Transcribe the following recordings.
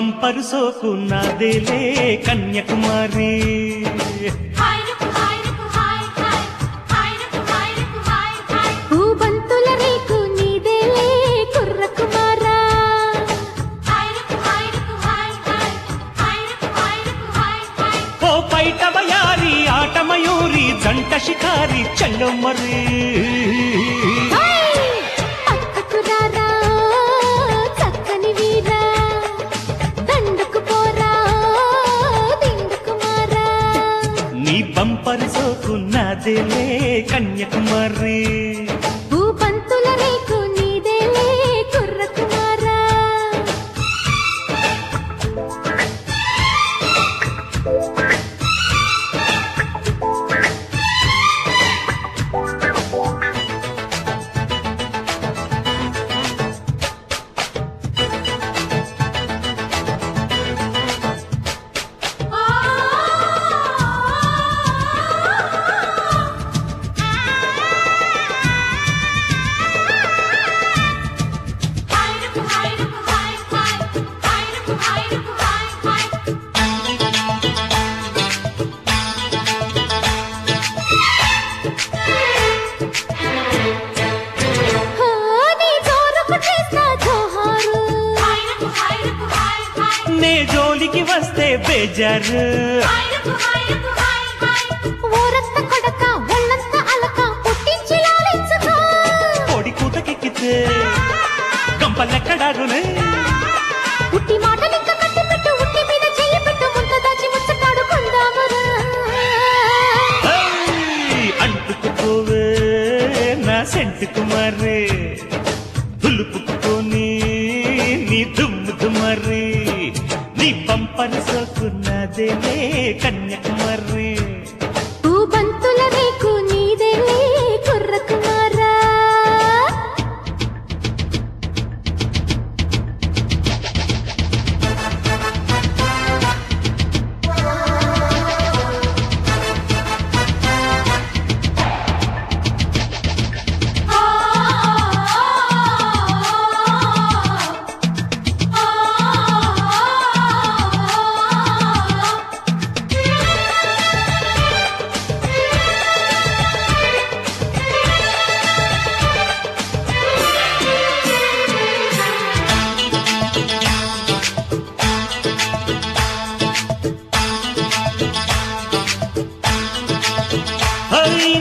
Bumper సోకు నాదేలే కన్యాకుమారి. బంతుల రేకు నీదేలే కుర్రకుమారా. ఓ పైట బయారి ఆట మయూరి జంట షికారి చల్లో మరి. నీ బంపరు సోకు నాదేలే కన్యాకుమారి. బంతుల రేకు నీదేలే కుర్రకుమారా. నే జోలికి వస్తే బేజారు. పొడి కూతకెక్కితే గంపలెక్కడారునే. ఉట్టి మాటలింక కట్టి పెట్టు, ఉట్టి మీద చెయ్యి పెట్టు, ముంత దాచి ముచ్చటాడుకుందామురా. అంటుకుపోవే నా సెంటు కుమారి, దులుపుకుని నీ దుమ్ము దుమారి. నీ బంపరు సోకు నాదేలే కన్యాకుమారి. బంతుల రేకు నీదేలే కుర్రకుమారా.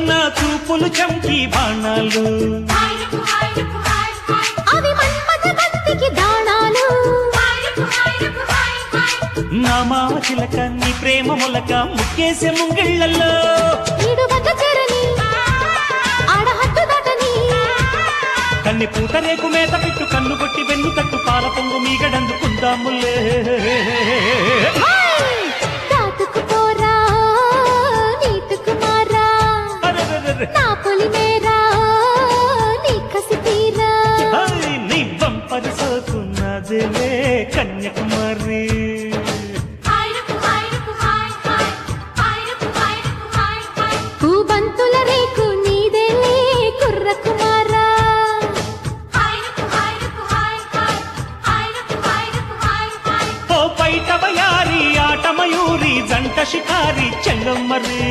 నా చూపులు చంకి బాణాలు, అవి మన్మథ బంతికి దాణాలు. నా మామ చిలక నీ ప్రేమ మొలక ముక్కేసే ముంగిళ్ళల్లో. ఈడు వద్ద చెరని ఆడ హద్దు దాటని. కన్ని పూట రేకు మేత పెట్టు, కన్ను కొట్టి వెన్ను తట్టు, పాల పొంగు మీగడందుకుందాములే. దాటుకుపోరా నీటు కుమారా, నా పొలి మేరా నీ కసి తీరా. నీ బంపరు సోకు నాదేలే కన్యాకుమారి. బంతుల రేకు నీదేలే కుర్రకుమారా. ఓ పైట బయారి ఆట మయూరి జంట షికారి చల్లో మరి.